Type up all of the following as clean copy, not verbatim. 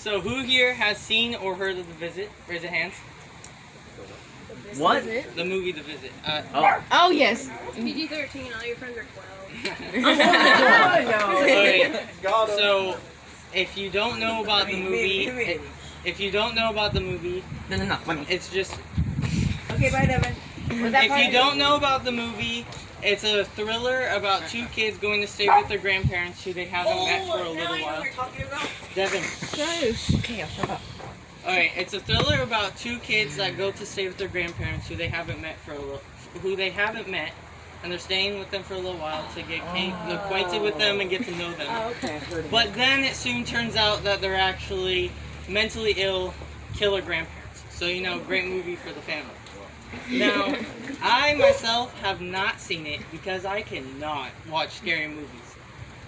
So who here has seen or heard of The Visit? Raise your hands. What? The movie The Visit. Oh yes. PG-13, all your friends are 12. Okay, so if you don't know about the movie, it's just. Okay, bye, Devin. If you don't know about the movie, it's a thriller about two kids going to stay with their grandparents who they haven't met for a little while. Devin. Okay, I'll shut up. Alright, it's a thriller about two kids that go to stay with their grandparents who they haven't met and they're staying with them for a little while to get acquainted with them and get to know them. Oh, okay. But then it soon turns out that they're actually mentally ill killer grandparents. So, you know, great movie for the family. Now, I myself have not seen it because I cannot watch scary movies.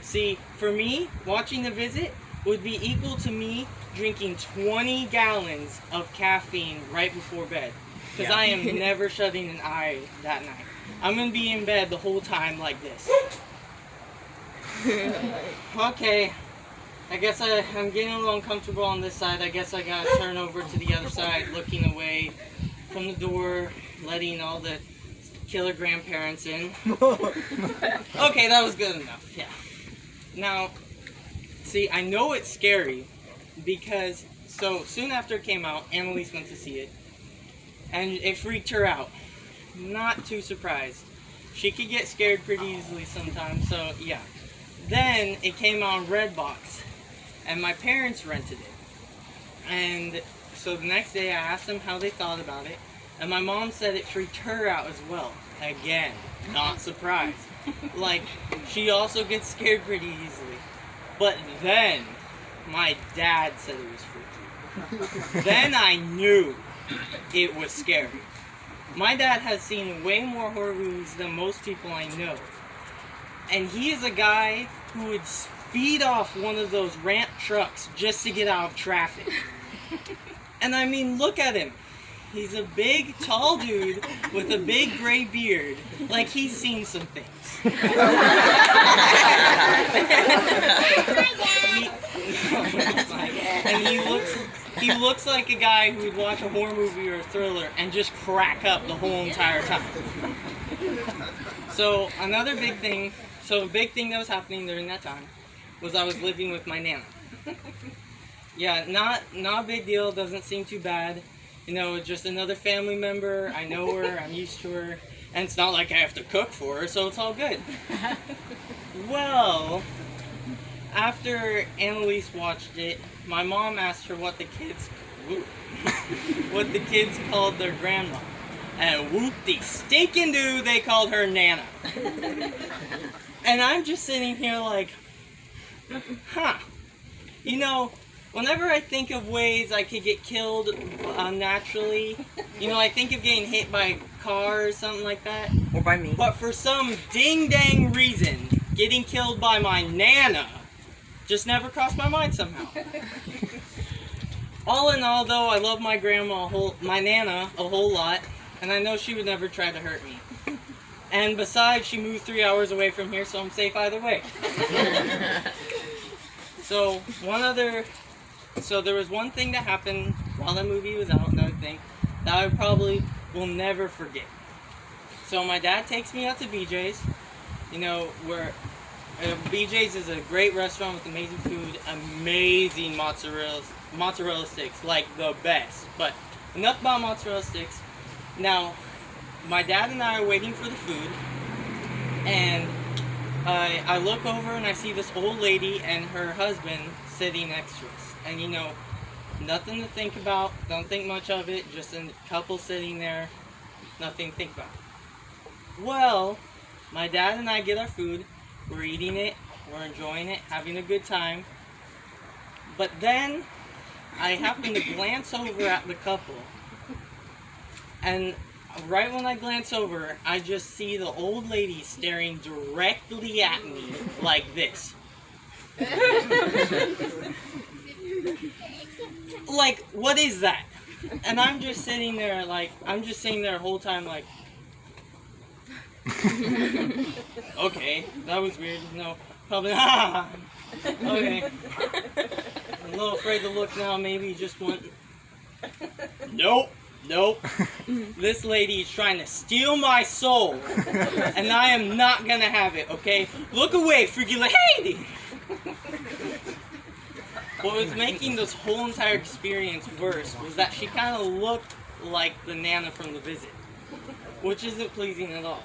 See, for me, watching The Visit would be equal to me drinking 20 gallons of caffeine right before bed. Because I am never shutting an eye that night. I'm going to be in bed the whole time like this. Okay. I guess I'm getting a little uncomfortable on this side. I guess I got to turn over to the other side, looking away from the door, letting all the killer grandparents in. Okay, that was good enough. Yeah. Now, see, I know it's scary because so soon after it came out, Annalise went to see it, and it freaked her out. Not too surprised. She could get scared pretty easily sometimes, so yeah. Then it came on Redbox, and my parents rented it. And so the next day I asked them how they thought about it, and my mom said it freaked her out as well. Again, not surprised. Like, she also gets scared pretty easily. But then, my dad said it was freaky. Then I knew it was scary. My dad has seen way more horror movies than most people I know. And he is a guy who would speed off one of those ramp trucks just to get out of traffic. And I mean, look at him. He's a big, tall dude with a big gray beard. Like, he's seen some things. And he looks like a guy who would watch a horror movie or a thriller and just crack up the whole entire time. So another big thing, a big thing that was happening during that time was I was living with my Nana. Yeah, not a big deal, doesn't seem too bad. You know, just another family member, I know her, I'm used to her, and it's not like I have to cook for her, so it's all good. Well, after Annalise watched it, my mom asked her what the kids called their grandma. And whoop-de-stinkin'-doo, they called her Nana. And I'm just sitting here like, huh. You know, whenever I think of ways I could get killed unnaturally, you know, I think of getting hit by a car or something like that. Or by me. But for some ding-dang reason, getting killed by my Nana just never crossed my mind somehow. All in all, though, I love my my Nana a whole lot, and I know she would never try to hurt me. And besides, she moved 3 hours away from here, so I'm safe either way. So there was one thing that happened while the movie was out, another thing, that I probably will never forget. So my dad takes me out to BJ's, you know, where BJ's is a great restaurant with amazing food, amazing mozzarella sticks, like the best. But enough about mozzarella sticks. Now, my dad and I are waiting for the food, and I look over and I see this old lady and her husband sitting next to us. And you know, nothing to think about, don't think much of it, just a couple sitting there, nothing to think about. Well, my dad and I get our food, we're eating it, we're enjoying it, having a good time. But then, I happen to glance over at the couple, and right when I glance over, I just see the old lady staring directly at me like this. Like, what is that? And I'm just sitting there the whole time like, okay, that was weird. No, probably not. Okay. little afraid to look now. Maybe you just want. Nope. Nope. This lady is trying to steal my soul, and I am not gonna have it. Okay? Look away, freaky lady. What was making this whole entire experience worse was that she kind of looked like the Nana from The Visit, which isn't pleasing at all.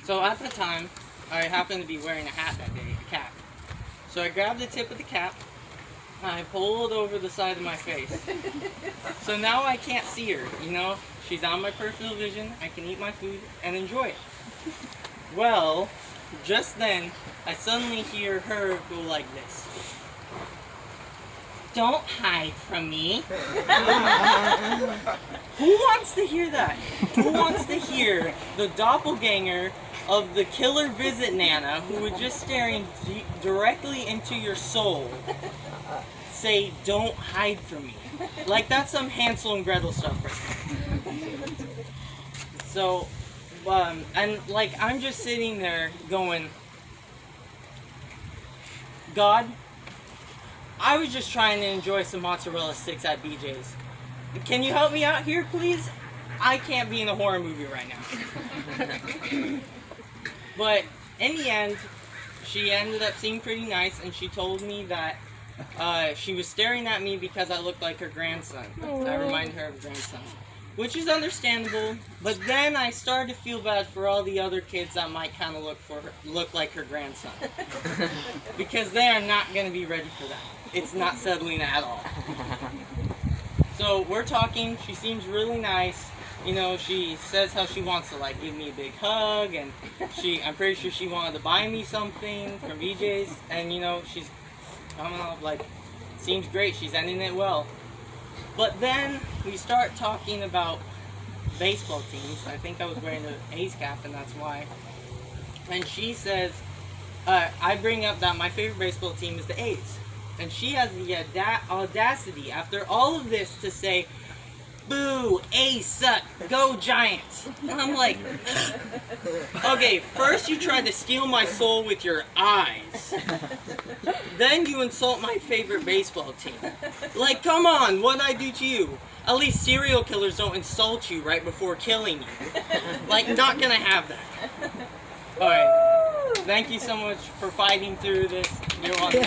So at the time, I happened to be wearing a hat that day, a cap. So I grabbed the tip of the cap, and I pulled over the side of my face. So now I can't see her, you know? She's on my peripheral vision, I can eat my food and enjoy it. Well, just then, I suddenly hear her go like this. Don't hide from me. Who wants to hear that? Who wants to hear the doppelganger of the killer visit Nana, who was just staring directly into your soul, say, don't hide from me? Like, that's some Hansel and Gretel stuff right there. So, and like, I'm just sitting there going, God, I was just trying to enjoy some mozzarella sticks at BJ's. Can you help me out here, please? I can't be in a horror movie right now. But in the end, she ended up seeming pretty nice, and she told me that she was staring at me because I looked like her grandson. I reminded her of her grandson. Which is understandable, but then I started to feel bad for all the other kids that might kind of look like her grandson. Because they are not going to be ready for that. It's not settling at all. So we're talking, she seems really nice. You know, she says how she wants to like give me a big hug, and I'm pretty sure she wanted to buy me something from BJ's, and you know, she's coming off like, seems great, she's ending it well. But then we start talking about baseball teams. I think I was wearing the A's cap, and that's why. And she says, I bring up that my favorite baseball team is the A's. And she has the audacity, after all of this, to say, boo, A's suck, go Giants. And I'm like, okay, first you tried to steal my soul with your eyes. Then you insult my favorite baseball team. Like, come on, what'd I do to you? At least serial killers don't insult you right before killing you. Like, not gonna have that. Alright, thank you so much for fighting through this. You're welcome.